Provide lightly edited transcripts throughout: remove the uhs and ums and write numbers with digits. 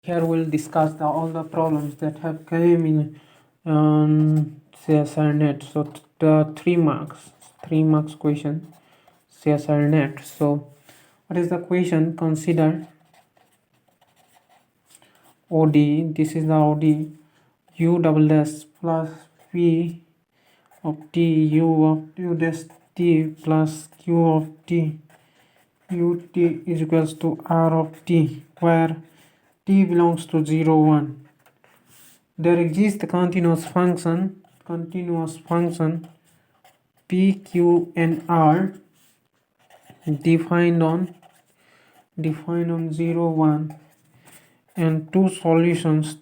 Here we'll discuss all the problems that have come in CSR net. So the 3 marks question CSR net. So what is the question? Consider OD. This is the OD U double dash plus P of T U of U dash T plus Q of T ut is equals to R of T, where T belongs to 0 1. There exists a continuous function P, Q and R defined on 0 1, and two solutions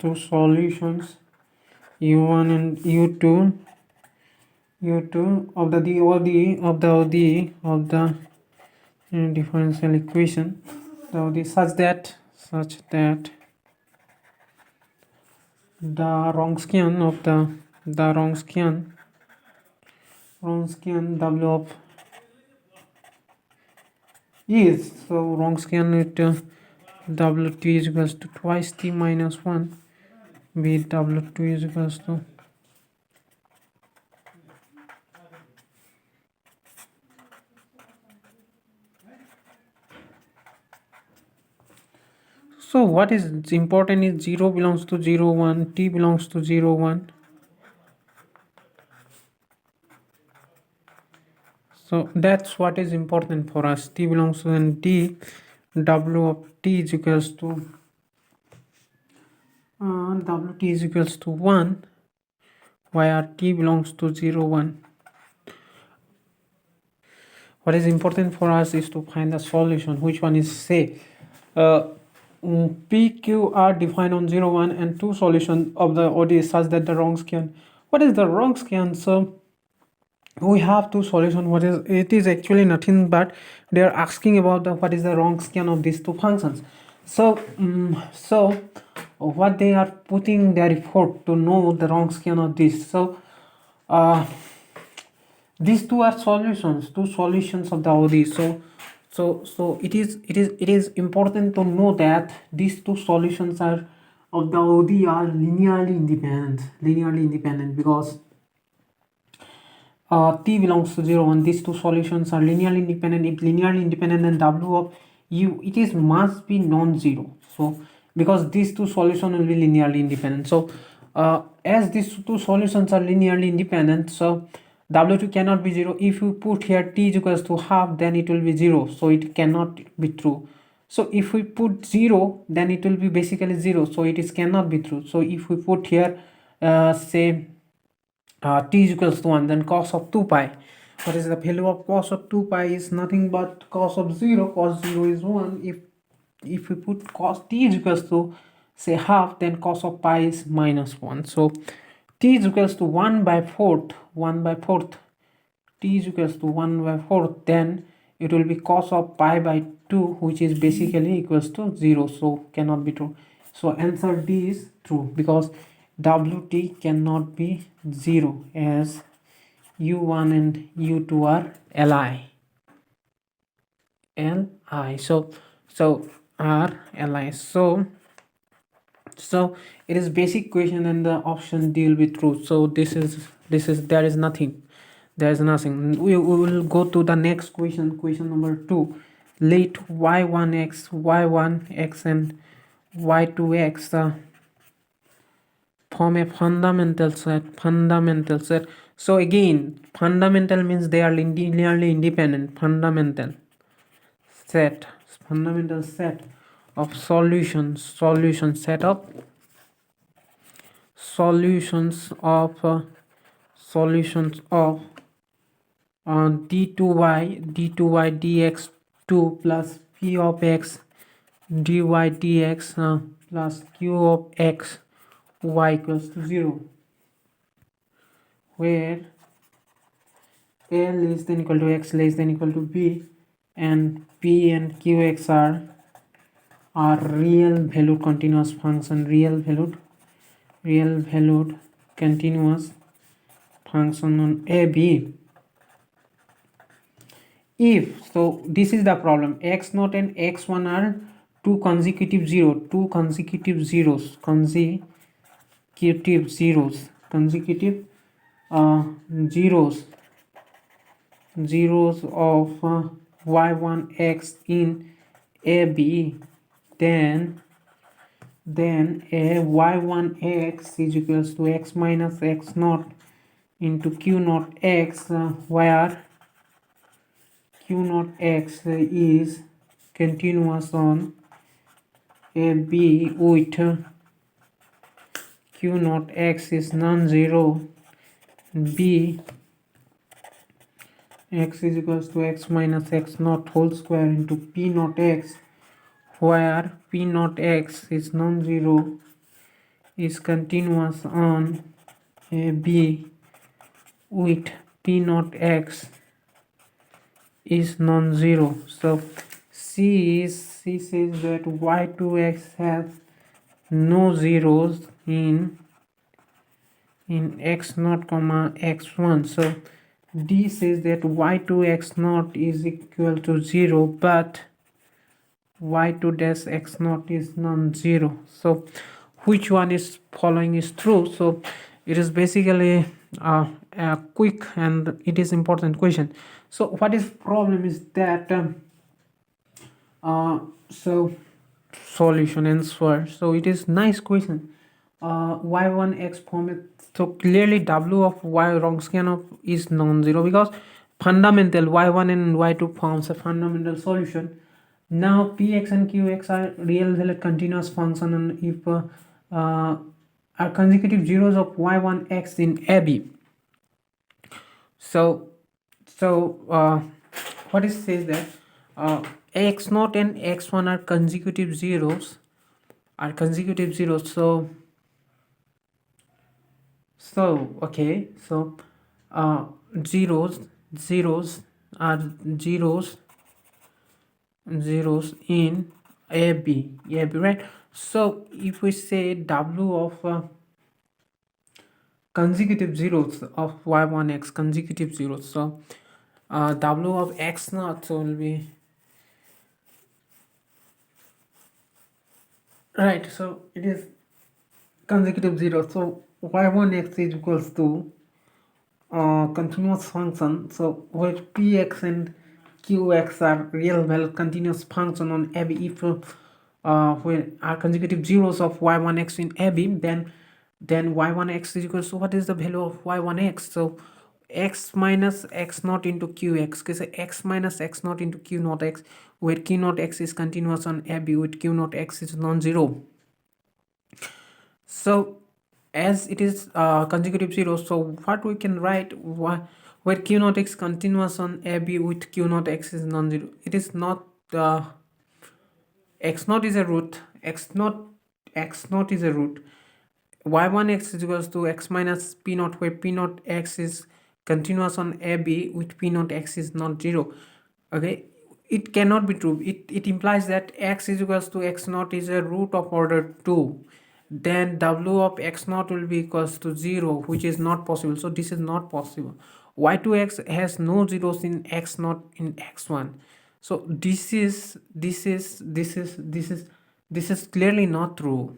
u1 and u2 of the ODE of the differential equation, the ODE such that the Wronskian W of is, so Wronskian it W2 is equals to twice T minus 1, be W2 is equals to so what is important is 0 belongs to 0 1, T belongs to 0 1. So that's what is important for us. T belongs to, and D W of T is equals to WT is equals to 1, where T belongs to 0 1. What is important for us is to find the solution. Which one is say P, Q are defined on 0 1, and two solutions of the ODE such that the Wronskian. What is the Wronskian? So we have two solutions. It is actually nothing but they are asking about what is the Wronskian of these two functions. So what they are putting their effort to know the Wronskian of this. So these two are two solutions of the ODE. So it is important to know that these two solutions are of the ODE are linearly independent because T belongs to 0 1. These two solutions are linearly independent. If linearly independent, then W of U must be non-zero. So because these two solutions will be linearly independent. So as these two solutions are linearly independent, so W2 cannot be 0. If you put here T is equals to half, then it will be 0. So it cannot be true. So if we put 0, then it will be basically 0. So it is cannot be true. So if we put here say T is equals to 1, then cos of 2 pi. What is the value of cos of 2 pi is nothing but cos of 0. Cos 0 is 1. If we put cos T is equals to say half, then cos of pi is minus 1. So T is equals to 1 by 4th. T is equals to 1 by 4th, then it will be cos of pi by 2, which is basically equals to 0. So cannot be true. So answer D is true because WT cannot be 0 as U1 and U2 are Li. So are Li. So it is basic question and the option D will be true. So there is nothing. We will go to the next question number 2. Let y1x and y2x form a fundamental set. So again, fundamental means they are linearly independent. Fundamental set of solutions set of d2y dx2 plus p of x dy dx plus q of x y equals to 0, where a less than equal to x less than equal to b, and p and qx are real valued continuous function, real valued continuous function on AB. If so, this is the problem, x0 and x1 are two consecutive zeros, consecutive zeros of y1x in AB, then a y1x is equals to x minus x naught into q naught x, where q naught x is continuous on AB with q naught x is non-zero, b x is equals to x minus x naught whole square into p naught x, where p naught x is non-zero, is continuous on AB with p naught x is non-zero. So C says that y2x has no zeros in x naught comma x1. So D says that y2 x naught is equal to 0, but y2 dash x naught is non-zero. So which one is following is true? So it is basically a quick and it is important question. So what is problem is that so solution answer. So it is nice question. Y1x format. So clearly W of y Wronskian of is non-zero because fundamental y1 and y2 forms a fundamental solution. Now px and qx are real valued continuous function, and if are consecutive zeros of y1x in AB. So what it says that x naught and x1 are consecutive zeros. So okay, so zeros are zeros in AB, right? So if we say W of consecutive zeros of y1x, consecutive zeros, so W of x naught so will be right. So it is consecutive zero. So y1x is equals to continuous function. So where px and qx are real valued continuous function on AB, if when are consecutive zeros of y1x in AB, then y1x is equals to what is the value of y1x? So x minus x naught into qx, because x minus x naught into q naught x, where q naught x is continuous on AB with q naught x is non-zero. So as it is consecutive zero, so what we can write, where q naught x continuous on AB with q naught x is non-zero, it is not x naught is a root, x naught is a root, y1x is equals to x minus p naught, where p naught x is continuous on AB with p naught x is not zero. Okay, it cannot be true. It implies that x is equals to x naught is a root of order 2, then W of x naught will be equals to 0, which is not possible. So this is not possible. Y2x has no zeros in x naught in x1. So this is clearly not true.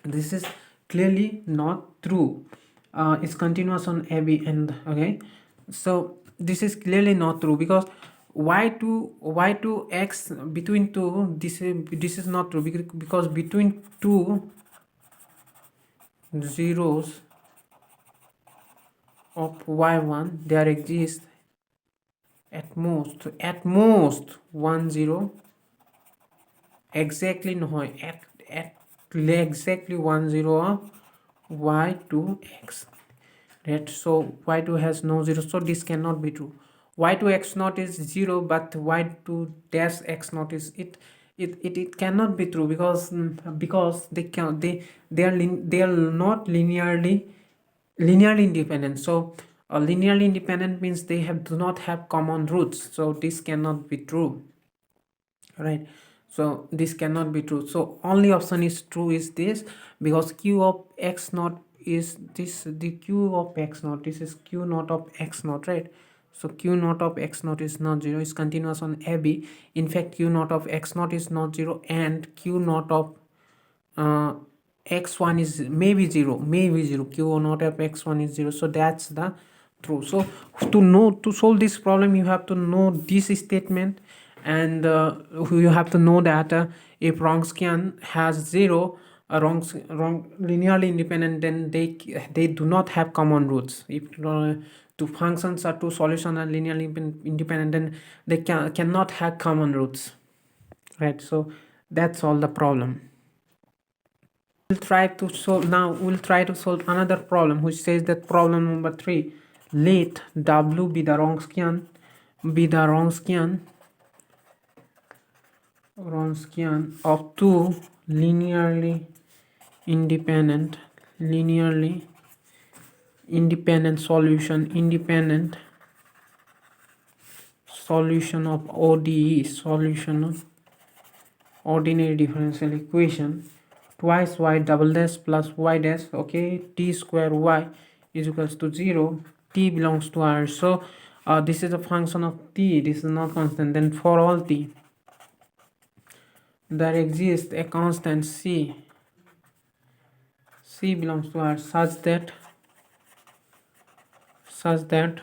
This is clearly not true. It's continuous on AB, and okay, so this is clearly not true because y2x between 2, this is not true because between two zeros of y1 there exists at most 1 0, exactly no, at exactly 1 0 of y2x, right? So y2 has no 0, so this cannot be true. Y2 x naught is 0, but y2 dash x naught is it cannot be true because they can they are not linearly independent. So linearly independent means they do not have common roots, so this cannot be true, right? So this cannot be true. So only option is true is this, because q of x naught is this, the q of x naught, this is q naught of x naught, right? So q naught of x naught is not 0, is continuous on AB. In fact, q naught of x naught is not 0, and q naught of x1 is maybe 0, q naught of x1 is 0. So that's the true. So to solve this problem, you have to know this statement, and you have to know that if Wronskian has 0 wrong linearly independent, then they do not have common roots. If two functions are two solutions are linearly independent, then they cannot have common roots, right? So that's all the problem. We'll try to solve another problem, which says that problem number 3, let W be the Wronskian of two linearly independent solution of ODE, solution of ordinary differential equation, twice y double dash plus y dash, okay, t square y is equals to 0, t belongs to R. So this is a function of t, this is not constant. Then for all t, there exists a constant c belongs to R, such that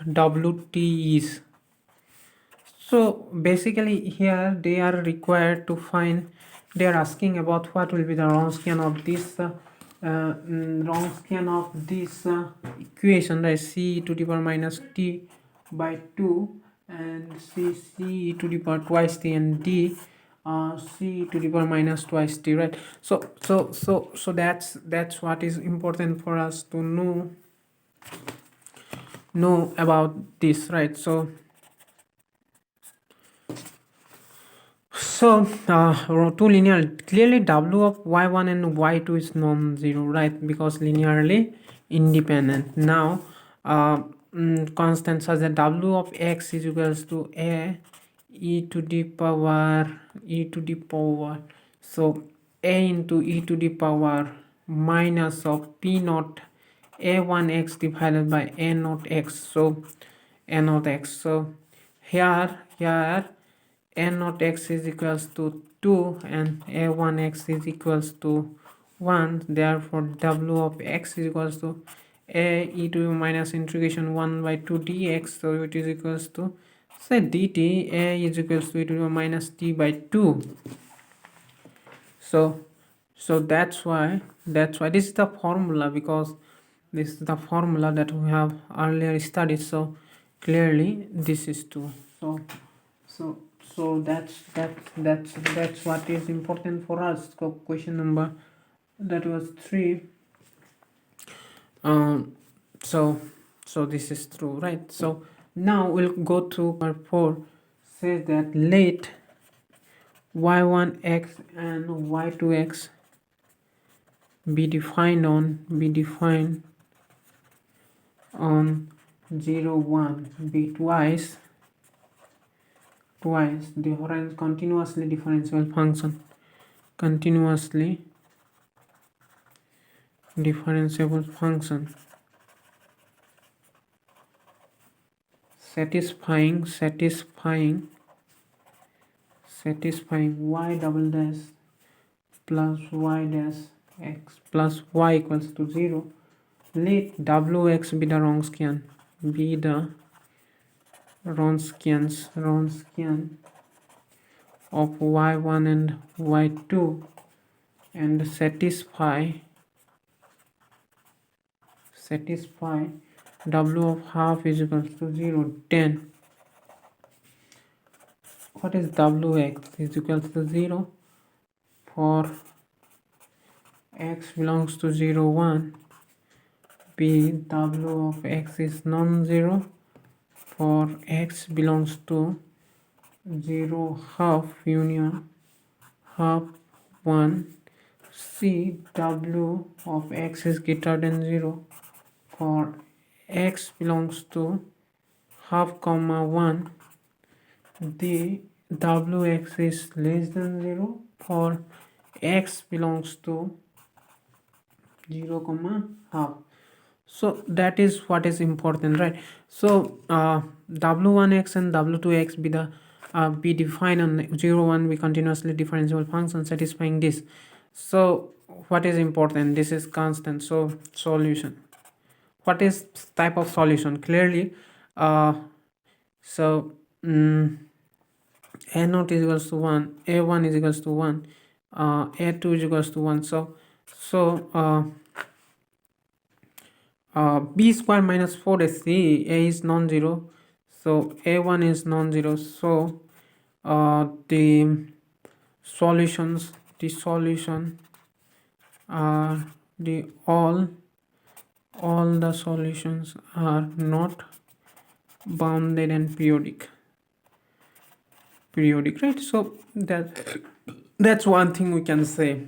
Wt is. So basically here they are required to find, they are asking about what will be the Wronskian of this equation, that is c to the power minus t by 2 and c to the power twice t, and d c to the power minus twice t, right? So that's what is important for us to know about this, right? So two linear, clearly W of y1 and y2 is non-zero, right? Because linearly independent. Now constant such that W of x is equals to a e to the power so a into e to the power minus of p naught a1x divided by a naught x. So a naught x, so here n naught x is equals to 2 and a1x is equals to 1. Therefore W of x is equals to a e to the minus integration 1 by 2 dx, so it is equals to, say, dt, a is equals to e to the minus t by 2. So that's why this is the formula, because this is the formula that we have earlier studied. So clearly this is 2. So that's what is important for us. So question number, that was 3. So this is true, right? So now we'll go to part 4. Says that let y1x and y2x be defined on 0 1 be twice continuously differentiable function, satisfying y double dash plus y dash x plus y equals to 0. Let wx be the Wronskian of y1 and y2, and satisfy w of half is equals to 0. 10. What is wx is equals to 0 for x belongs to 0 1. B, W of x is non-zero for x belongs to 0 half union half 1. C, W of x is greater than 0 for x belongs to half comma 1. D, Wx is less than 0 for x belongs to 0 comma half. So that is what is important, right? So w1x and w2x be defined on 0 1 be continuously differentiable function satisfying this. So what is important? This is constant. So solution, what is type of solution? Clearly so a naught is equals to 1, a1 is equals to 1, a2 is equals to 1. B square minus 4ac, a is non-zero, so a1 is non-zero. So the solution are the all the solutions are not bounded and periodic, right? So that's one thing we can say.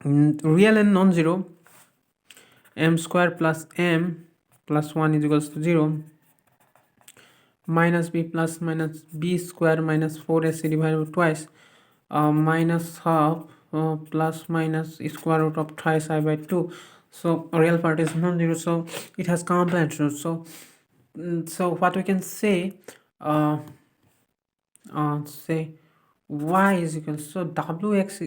Real and non-zero, m square plus m plus 1 is equals to 0, minus b plus minus b square minus 4ac divided by twice, minus half plus minus square root of twice I by 2. So real part is non-zero, so it has complement root. So what we can say, say y is equals to wx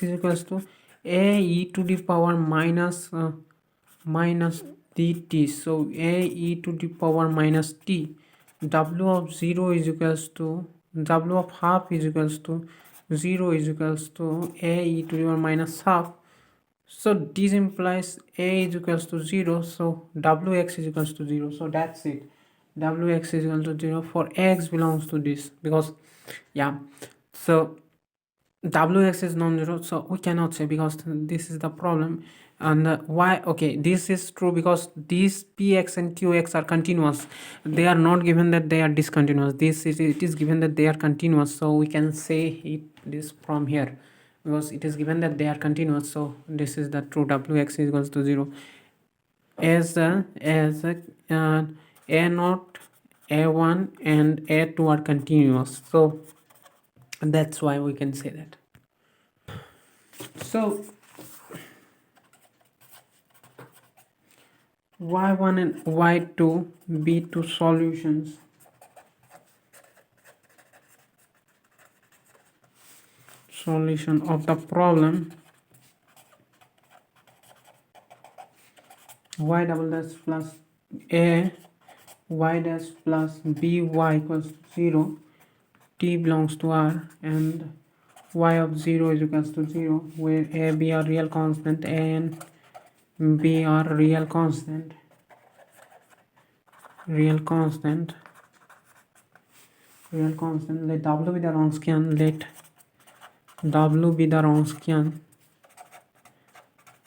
is equals to a e to the power minus dt. So a e to the power minus t, w of 0 is equals to w of half is equals to 0 is equals to a e to the power minus half. So this implies a is equals to 0, so wx is equals to 0. So that's it, wx is equal to 0 for x belongs to this, because yeah, so wx is non-zero, so we cannot say, because this is the problem. And why? Okay, this is true because these px and qx are continuous. They are not given that they are discontinuous. It is given that they are continuous, so we can say it this from here, because it is given that they are continuous. So this is the true, wx is equals to 0 as a naught, a1 and a2 are continuous. So that's why we can say that. So y1 and y2 be two solutions of the problem y double dash plus a y dash plus by equals to 0, t belongs to r, and y of 0 is equals to 0, where a, b are real constant, a and b are real constant. Let w be the Wronskian, let w be the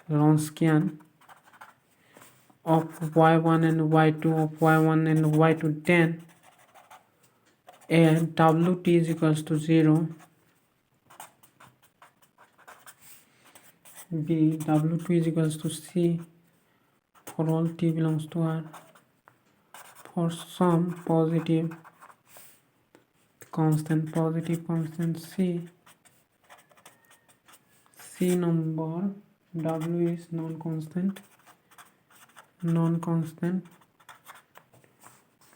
Wronskian of y1 and y2 of y1 and y2 10, and wt is equals to 0, b w2 is equals to c for all t belongs to r, for some positive constant c number, w is non-constant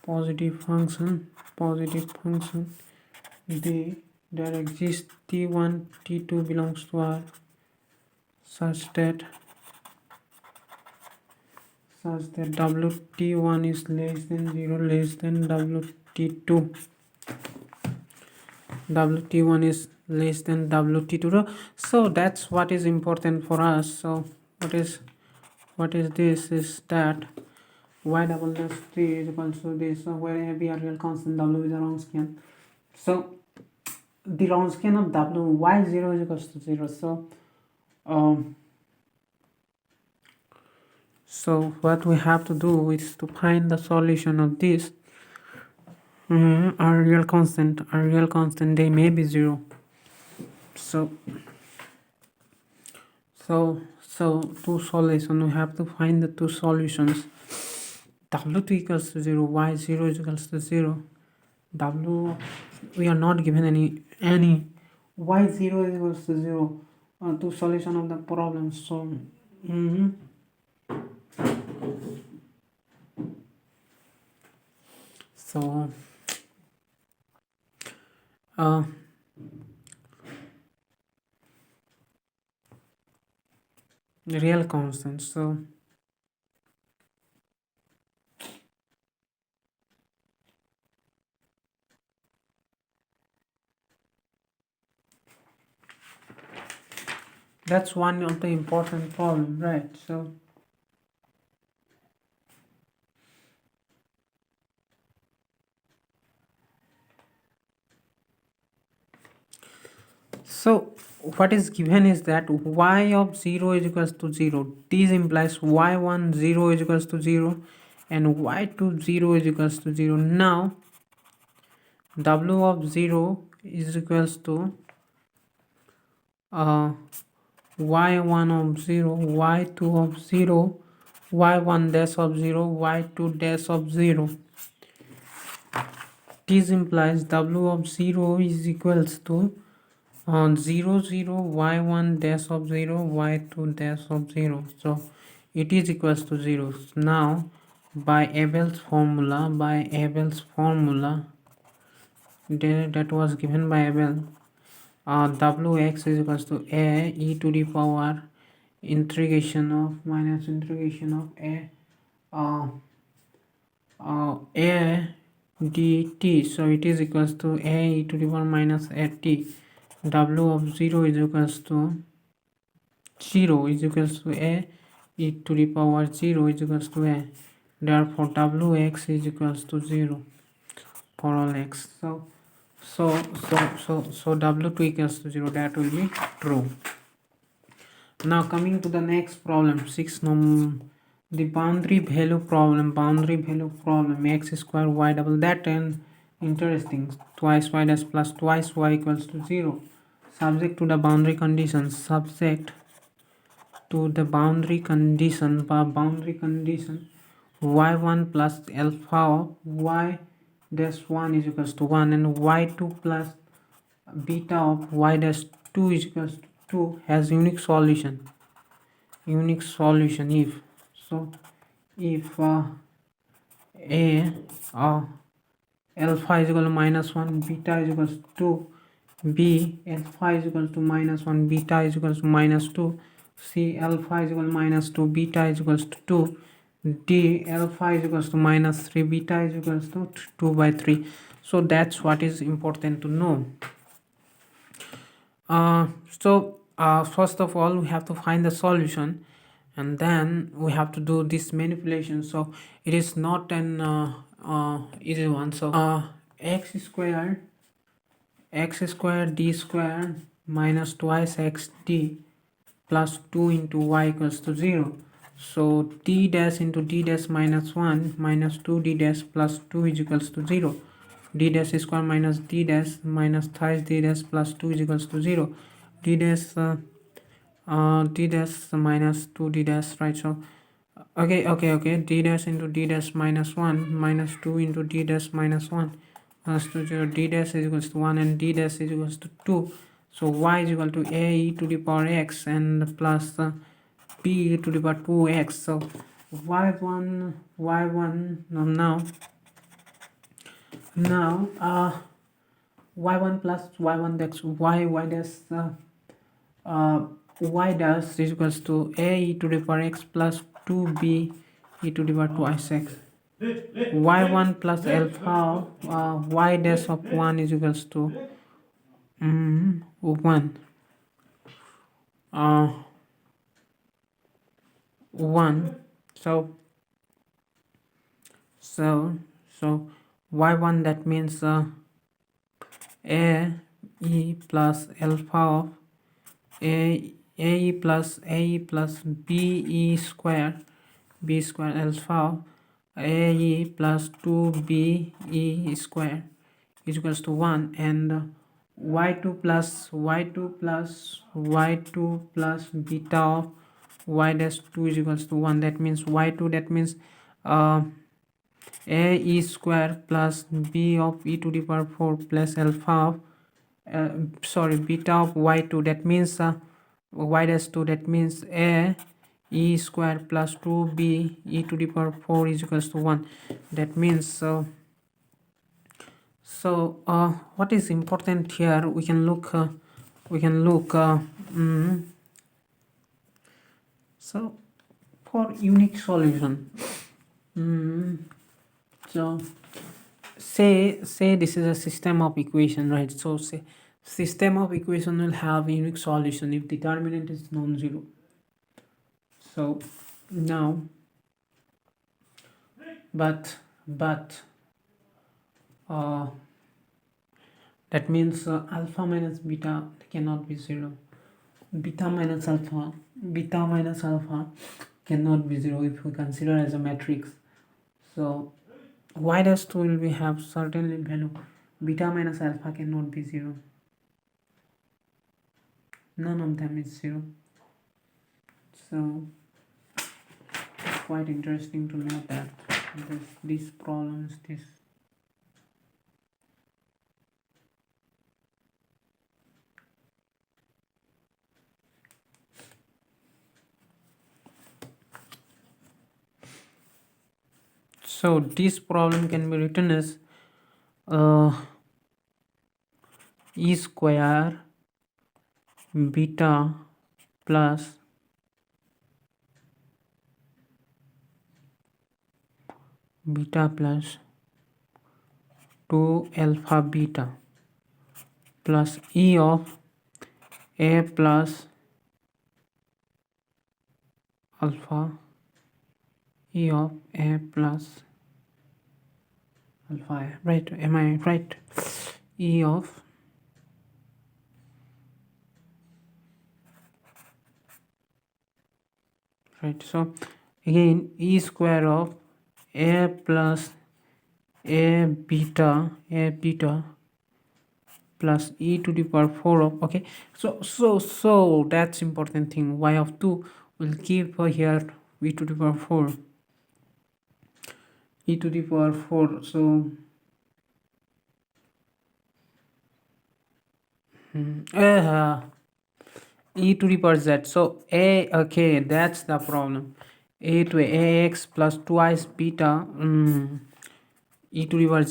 positive function, there exists t1 t2 belongs to r such that wt1 is less than 0, less than wt2, wt1 is less than wt2. So that's what is important for us. So what is this is that y double dash 3 is equal to this, so where a, b are real constant, w is a Wronskian. So the Wronskian of w, y0 is equals to 0. So what we have to do is to find the solution of this. Our real constant, they may be 0. So two solutions, we have to find the two solutions. w2 equals to 0, y0 is equals to 0, w we are not given any y0 is equals to 0, two solution of the problem. So So uh, real constant. That's one of the important problem, right? So what is given is that y of 0 is equals to 0. This implies y1 0 is equals to 0 and y2 0 is equals to 0. Now w of 0 is equals to y1 of 0, y2 of 0, y1 dash of 0, y2 dash of 0. This implies w of 0 is equals to 0 0 y1 dash of 0, y2 dash of 0. So it is equals to 0. Now by Abel's formula, that was given by Abel, wx is equals to a e to the power integration of minus integration of a dt. So it is equals to a e to the power minus a t. W of 0 is equals to 0 is equals to a e to the power 0 is equals to a. Therefore wx is equals to 0 for all x. So w2 equals to 0. That will be true. Now coming to the next problem, 6 the boundary value problem, x square y double, that and interesting, twice y dash plus twice y equals to 0, subject to the boundary conditions, y1 plus alpha of y dash 1 is equals to 1 and y2 plus beta of y dash 2 is equals to 2 has unique solution if a alpha is equal to minus 1, beta is equals to 2, b alpha is equals to minus 1, beta is equals to minus 2, c alpha is equal to minus 2, beta is equals to 2, d alpha is equals to minus 3, beta is equals to 2 by 3. So that's what is important to know. First of all we have to find the solution and then we have to do this manipulation. So it is not an easy one. So x square d square minus twice x d plus 2 into y equals to 0. So d dash into d dash minus 1 minus 2 d dash plus 2 is equals to 0. D dash square minus d dash minus thrice d dash plus 2 is equals to 0. D dash minus 2 d dash, right? So okay, d dash into d dash minus 1 minus 2 into d dash minus 1 plus 2 0, d dash is equals to 1 and d dash is equals to 2. So y is equal to a e to the power x and plus b e to the power 2x. So y1 now y1 plus y1 dash y dash y dash is equals to a e to the power x plus 2b e to the power 2x. y1 plus alpha y dash of 1 is equals to 1 1. So y1, that means a e plus alpha of a plus b square alpha of a plus 2b square is equals to 1 and y2 plus beta of y dash 2 is equals to 1. That means y2, that means a e square plus b of e to the power 4 plus alpha of beta of y2, that means y dash 2, that means a e square plus 2b e to the power 4 is equals to 1. That means So what is important here, we can look so for unique solution, so say this is a system of equation, right? So say system of equation will have unique solution if determinant is non-zero. So now but uh, that means alpha minus beta cannot be zero, beta minus alpha cannot be zero if we consider as a matrix. So y dash 2 will be have certainly value, beta minus alpha cannot be zero, none of them is zero. So it's quite interesting to know that these problems, this so this problem can be written as e square beta plus beta plus 2 alpha beta plus e of a plus alpha, e of a plus alpha, right? Am I right? E of right. So again e square of a plus a beta plus e to the power 4 of, okay, so that's important thing, y of 2 will keep here e to the power 4, e to the power 4. So e to the power z, so a, okay, that's the problem, a to ax plus twice beta e to the power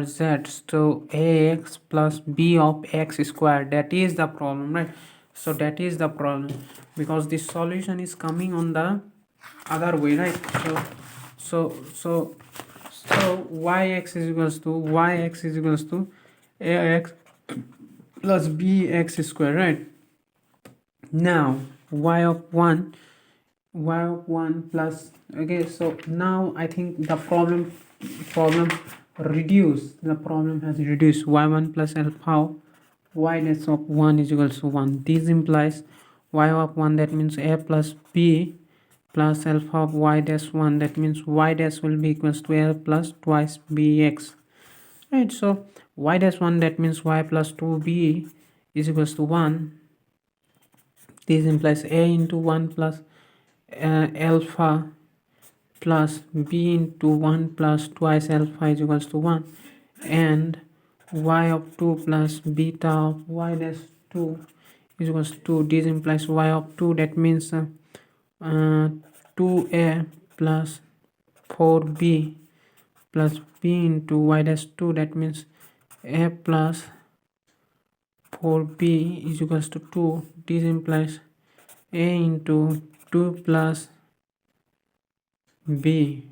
z, so ax plus b of x squared, that is the problem, right? So that is the problem, because this solution is coming on the other way, right? So yx is equals to ax plus bx square, right? Now y of 1 plus, okay, so now I think the problem reduced, the problem has reduced, y1 plus alpha y dash of 1 is equals to 1. This implies y of 1, that means a plus b plus alpha of y dash 1, that means y dash will be equals to a plus twice bx, right? So y dash 1, that means y plus 2b is equals to 1. This implies a into 1 plus alpha plus b into 1 plus twice alpha is equals to 1, and y of 2 plus beta of y dash 2 is equals to 2. This implies y of 2, that means 2a plus 4b plus b into y dash 2, that means a plus 4b is equals to 2. This implies a into 2 plus b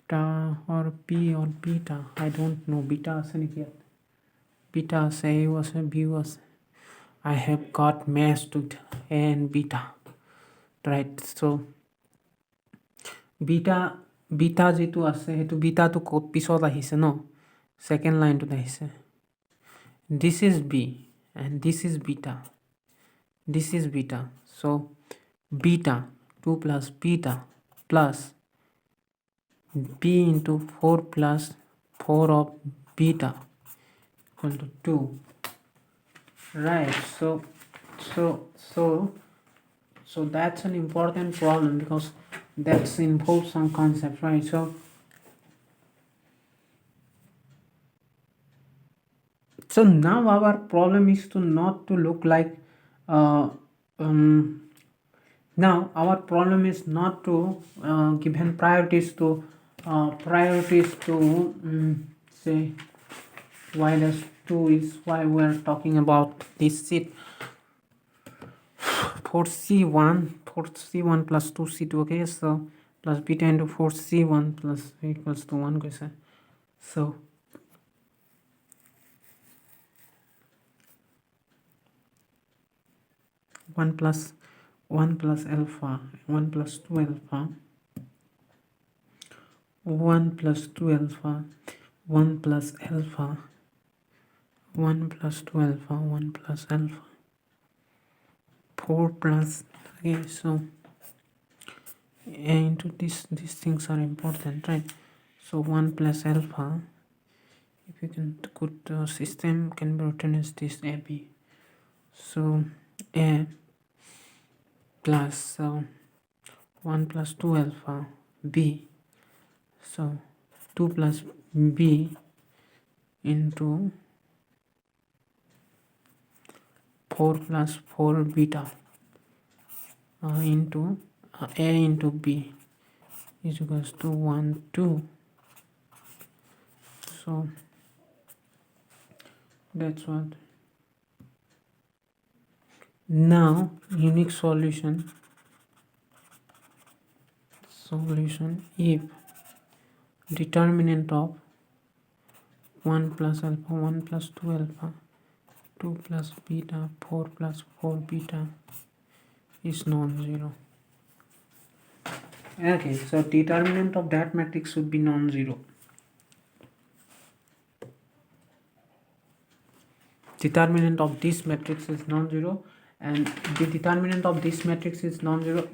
beta or b or beta, I don't know, beta আসেনি কি beta আছে, a আছে, b আছে, I have got matched with a and beta, right? So beta যিটো আছে সেইটো বিটাটো ক'ত পিছত আহিছে ন, সেকেন্ড লাইনটোত আহিছে, this is b and this is beta, so beta 2 plus beta plus b into 4 plus 4 of beta equal to 2, right? So that's an important problem, because that's involves some concept, right? So now our problem is to not to look like now our problem is not to given priorities to priorities to say y dash 2 is why we're talking about this sheet. Force C1 plus 2C2, okay, so plus beta into force C1 plus equals to 1 question. So one plus alpha, 1 plus 2 alpha, 1 plus 2 alpha, 1 plus alpha, 1 plus 2 alpha, 1 plus alpha, 4 plus, okay, so into these things are important, right? So 1 plus alpha, if you can good system can be written as this AB. So A plus 1 plus 2 alpha B, so 2 plus B into 4 plus 4 beta into A into B is equals to 1 2. So that's what. Now unique solution if determinant of 1 plus alpha, 1 plus 2 alpha, 2 plus beta, 4 plus 4 beta is non-zero. Okay, so determinant of that matrix should be non-zero. Determinant of this matrix is non-zero, and the determinant of this matrix is non-zero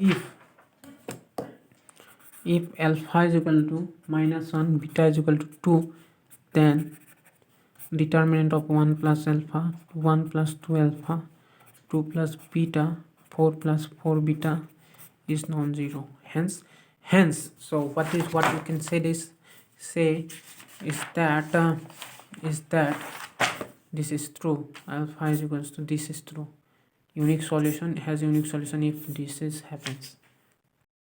if alpha is equal to -1, beta is equal to 2, then determinant of 1 plus alpha, 1 plus 2 alpha, 2 plus beta, 4 plus 4 beta is non-zero. Hence so what you can say is that this is true, alpha is equals to this is true. Unique solution has unique solution if this is happens.